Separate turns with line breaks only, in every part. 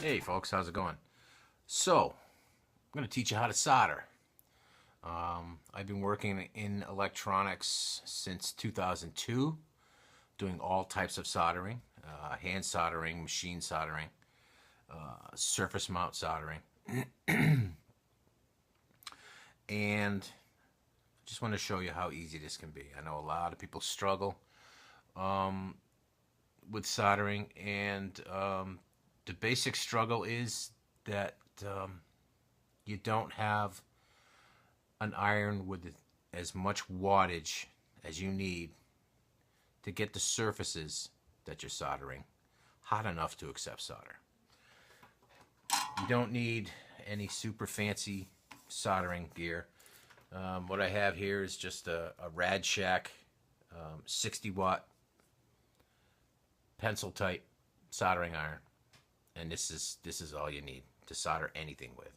Hey folks, how's it going? So, I'm going to teach you how to solder. I've been working in electronics since 2002, doing all types of soldering, hand soldering, machine soldering, surface mount soldering, and just want to show you how easy this can be. I know a lot of people struggle with soldering, and the basic struggle is that you don't have an iron with as much wattage as you need to get the surfaces that you're soldering hot enough to accept solder. You don't need any super fancy soldering gear. What I have here is just a Rad Shack 60 watt pencil type soldering iron, and this is all you need to solder anything with,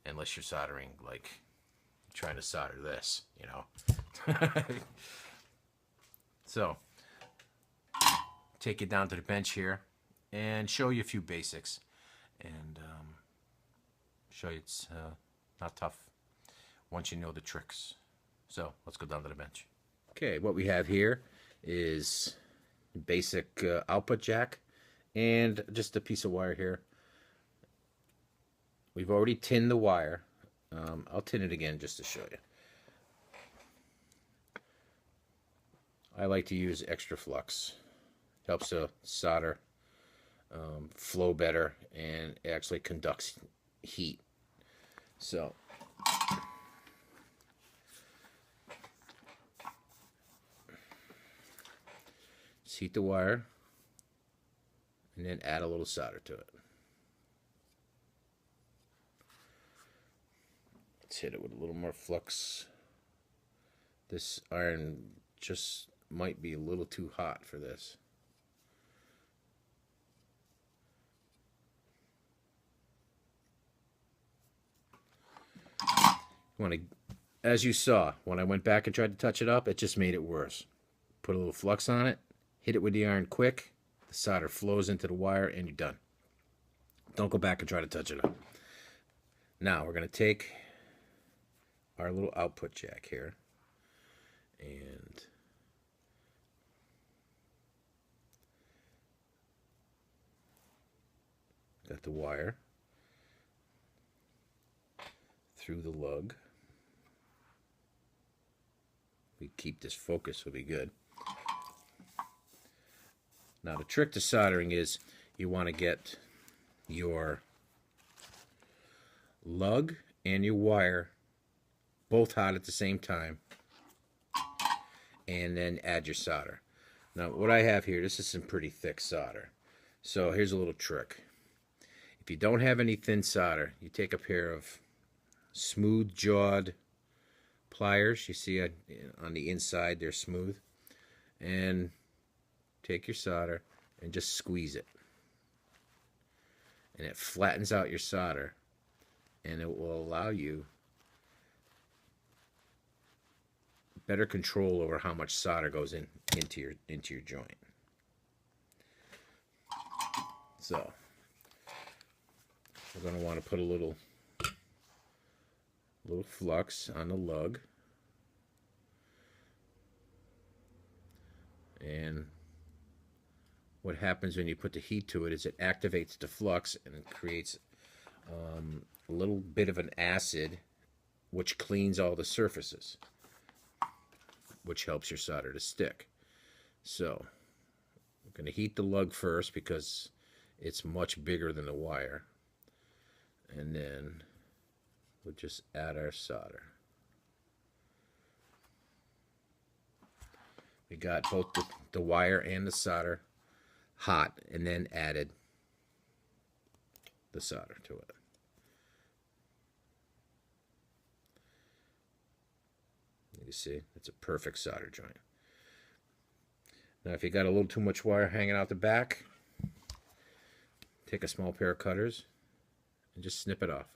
unless you're soldering like trying to solder this, you know. So take it down to the bench here and show you a few basics, and show you it's not tough once you know the tricks. So let's go down to the bench. Okay, what we have here is basic output jack and just a piece of wire here. We've already tinned the wire. I'll tin it again just to show you. I like to use extra flux. Helps the solder flow better, and it actually conducts heat. So just heat the wire and then add a little solder to it. Let's hit it with a little more flux. This iron just might be a little too hot for this. As you saw, when I went back and tried to touch it up, it just made it worse. Put a little flux on it, hit it with the iron quick, the solder flows into the wire, and you're done. Don't go back and try to touch it up. Now we're going to take our little output jack here and got the wire through the lug. We keep this focus, will be good. Now the trick to soldering is you want to get your lug and your wire both hot at the same time, and then add your solder. Now what I have here, this is some pretty thick solder. So here's a little trick. If you don't have any thin solder, you take a pair of smooth jawed pliers. You see on the inside they're smooth, and take your solder and just squeeze it, and it flattens out your solder, and it will allow you better control over how much solder goes into your joint. So we're going to want to put a little flux on the lug, and what happens when you put the heat to it is it activates the flux, and it creates a little bit of an acid which cleans all the surfaces, which helps your solder to stick. So I'm going to heat the lug first because it's much bigger than the wire, and then we'll just add our solder. We got both the wire and the solder hot, and then added the solder to it. You see, it's a perfect solder joint. Now if you got a little too much wire hanging out the back, take a small pair of cutters and just snip it off.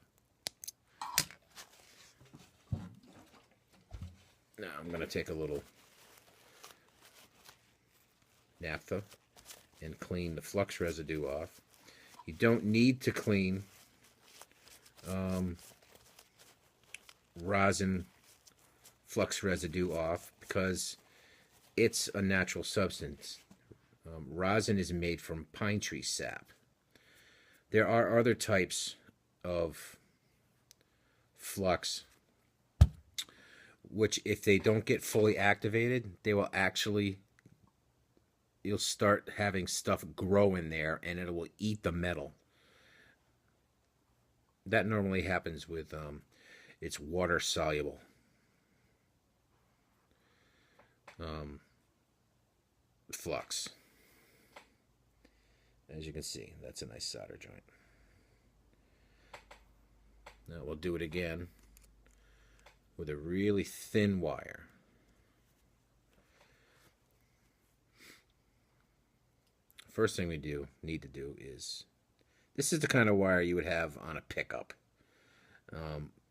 Now I'm going to take a little naphtha and clean the flux residue off. You don't need to clean rosin flux residue off because it's a natural substance. Rosin is made from pine tree sap. There are other types of flux which, if they don't get fully activated, they will actually, you'll start having stuff grow in there and it will eat the metal. That normally happens with it's water soluble. Flux. As you can see, that's a nice solder joint. Now we'll do it again with a really thin wire. First thing we need to do is, this is the kind of wire you would have on a pickup.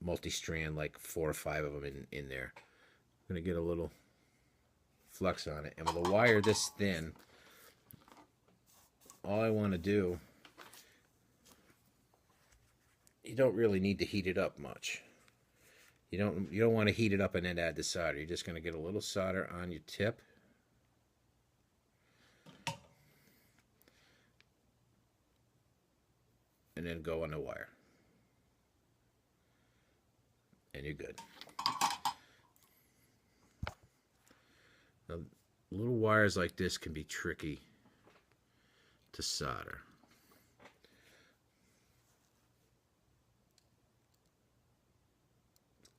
Multi-strand, like 4 or 5 of them in there. I'm going to get a little flux on it. And with a wire this thin, all I want to do, you don't really need to heat it up much. You don't want to heat it up and then add the solder. You're just going to get a little solder on your tip. And then go on the wire. And you're good. Now, little wires like this can be tricky to solder.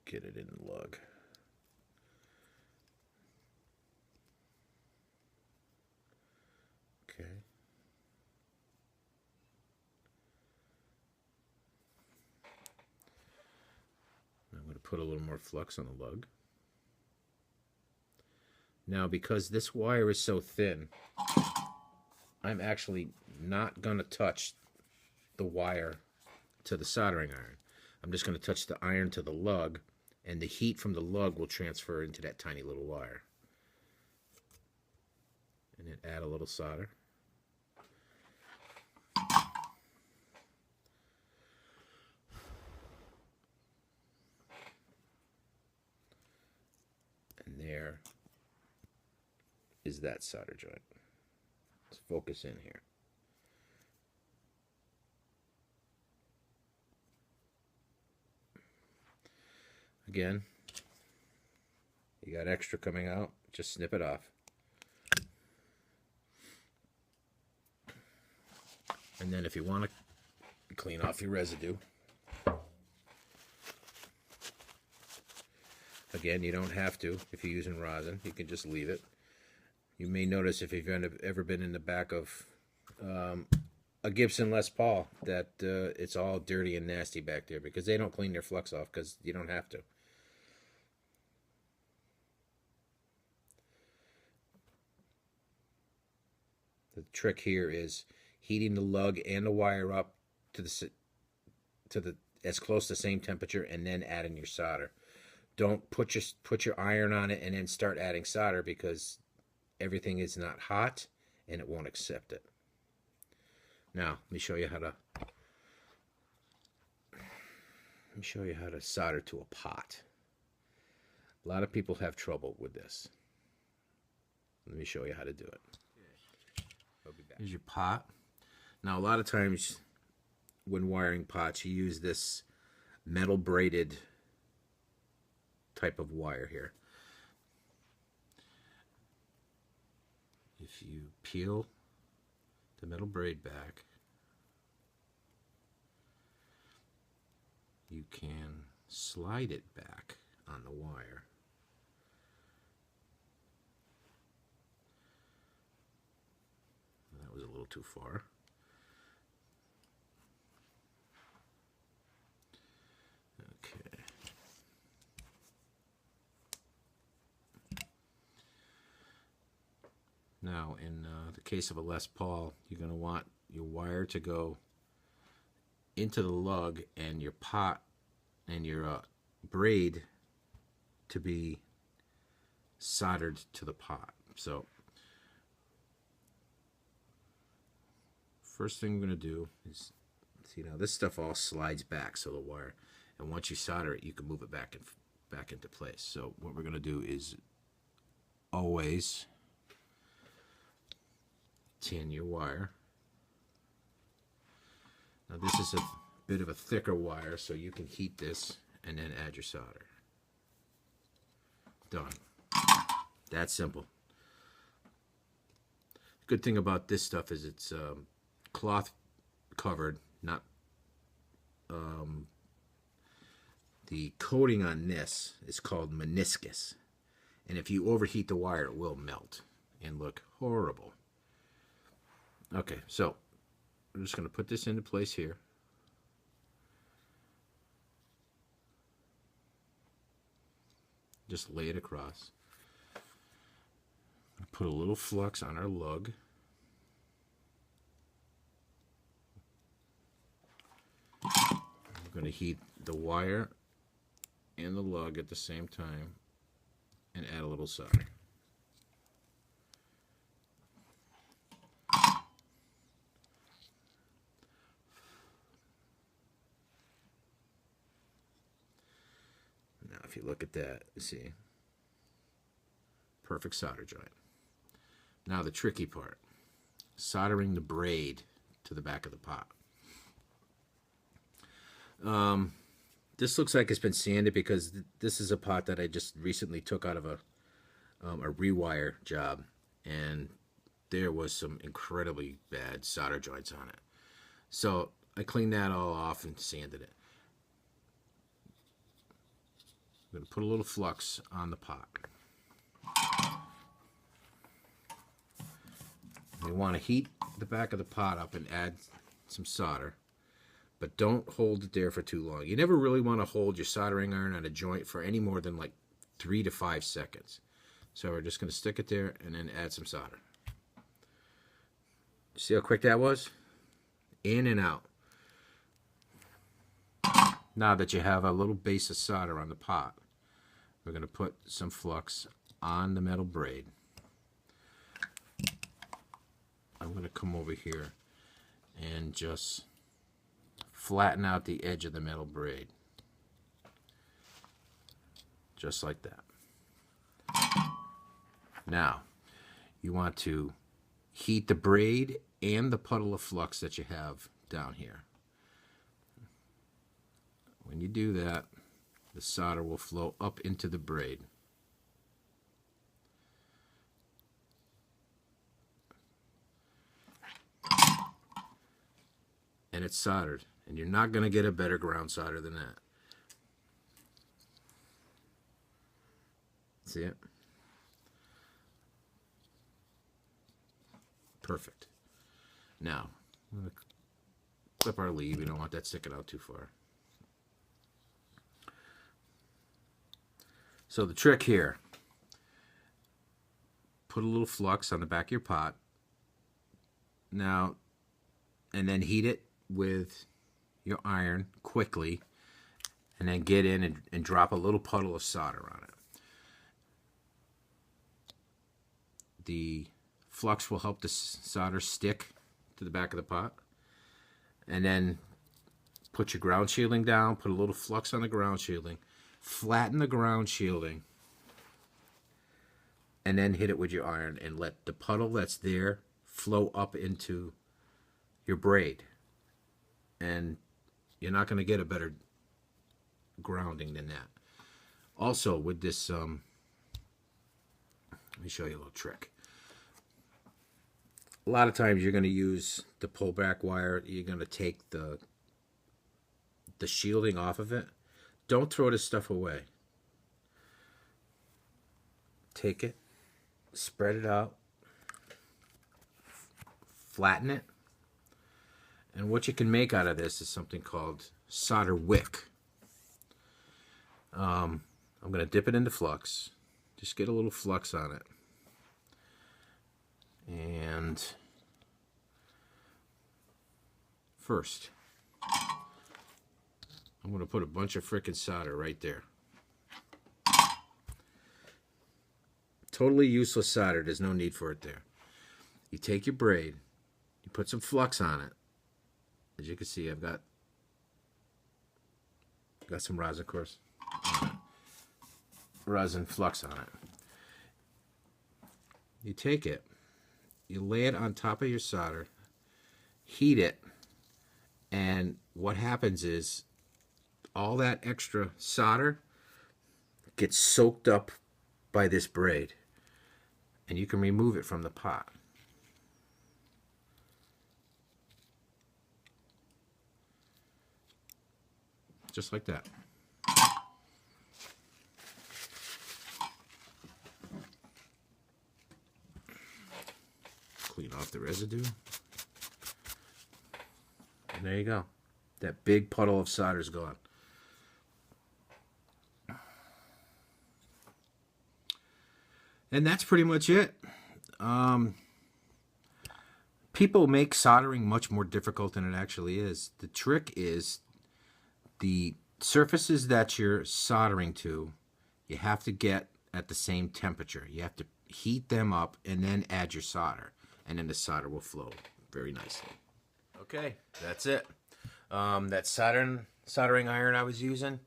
Get it in the lug. Okay. I'm going to put a little more flux on the lug. Now, because this wire is so thin, I'm actually not going to touch the wire to the soldering iron. I'm just going to touch the iron to the lug, and the heat from the lug will transfer into that tiny little wire. And then add a little solder. And there is that solder joint. Let's focus in here. Again, you got extra coming out, just snip it off. And then if you want to clean off your residue, again, you don't have to if you're using rosin. You can just leave it. You may notice if you've ever been in the back of a Gibson Les Paul that it's all dirty and nasty back there because they don't clean their flux off because you don't have to. The trick here is heating the lug and the wire up to the as close to the same temperature, and then adding your solder. Don't put your iron on it and then start adding solder because everything is not hot and it won't accept it. Now let me show you how to solder to a pot. A lot of people have trouble with this. Let me show you how to do it. Here's your pot. Now, a lot of times when wiring pots, you use this metal braided type of wire here. If you peel the metal braid back, you can slide it back on the wire. That was a little too far. Okay. Now, in the case of a Les Paul, you're going to want your wire to go into the lug and your pot and your braid to be soldered to the pot. So, first thing we're going to do is, see, now this stuff all slides back, so the wire, and once you solder it, you can move it back into place. So what we're going to do is always tin your wire. Now this is a bit of a thicker wire, so you can heat this and then add your solder. Done. That's simple. Good thing about this stuff is it's cloth covered, not the coating on this is called meniscus, and if you overheat the wire, it will melt and look horrible. Okay, so I'm just going to put this into place here. Just lay it across. Put a little flux on our lug. We're going to heat the wire and the lug at the same time and add a little solder. Now if you look at that, you see, perfect solder joint. Now the tricky part, soldering the braid to the back of the pot. This looks like it's been sanded because this is a pot that I just recently took out of a rewire job, and there was some incredibly bad solder joints on it. So I cleaned that all off and sanded it. I'm going to put a little flux on the pot. You want to heat the back of the pot up and add some solder, but don't hold it there for too long. You never really want to hold your soldering iron on a joint for any more than like 3 to 5 seconds. So we're just going to stick it there and then add some solder. See how quick that was? In and out. Now that you have a little base of solder on the pot, we're going to put some flux on the metal braid. I'm going to come over here and just flatten out the edge of the metal braid. Just like that. Now, you want to heat the braid and the puddle of flux that you have down here. When you do that, the solder will flow up into the braid. And it's soldered, and you're not going to get a better ground solder than that. See it? Perfect. Now, I'm going to clip our lead. We don't want that sticking out too far. So the trick here, put a little flux on the back of your pot. Now, and then heat it with your iron quickly, and then get in and drop a little puddle of solder on it. The flux will help the solder stick to the back of the pot. And then put your ground shielding down, put a little flux on the ground shielding, flatten the ground shielding, and then hit it with your iron and let the puddle that's there flow up into your braid. And you're not going to get a better grounding than that. Also, with this, let me show you a little trick. A lot of times you're going to use the pullback wire. You're going to take the shielding off of it. Don't throw this stuff away. Take it, spread it out, flatten it. And what you can make out of this is something called solder wick. I'm going to dip it into flux. Just get a little flux on it. And first, I'm going to put a bunch of frickin' solder right there. Totally useless solder. There's no need for it there. You take your braid, You put some flux on it. As you can see, I've got some rosin, of course. Rosin flux on it. You take it, you lay it on top of your solder, heat it, and what happens is all that extra solder gets soaked up by this braid, and you can remove it from the pot. Just like that. Clean off the residue. And there you go. That big puddle of solder is gone. And that's pretty much it. People make soldering much more difficult than it actually is. The trick is the surfaces that you're soldering to, you have to get at the same temperature. You have to heat them up and then add your solder. And then the solder will flow very nicely. Okay, that's it. That soldering iron I was using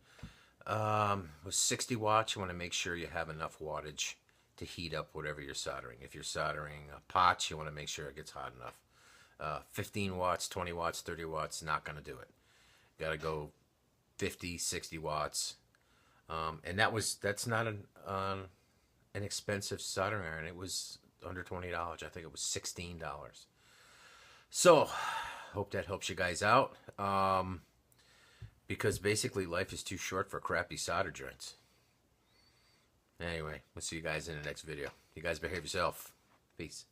was 60 watts. You want to make sure you have enough wattage to heat up whatever you're soldering. If you're soldering pots, you want to make sure it gets hot enough. 15 watts, 20 watts, 30 watts, not going to do it. Got to go 50, 60 watts. And that's not an expensive soldering iron. It was under $20. I think it was $16. So, hope that helps you guys out. Because basically life is too short for crappy solder joints. Anyway, we'll see you guys in the next video. You guys behave yourself. Peace.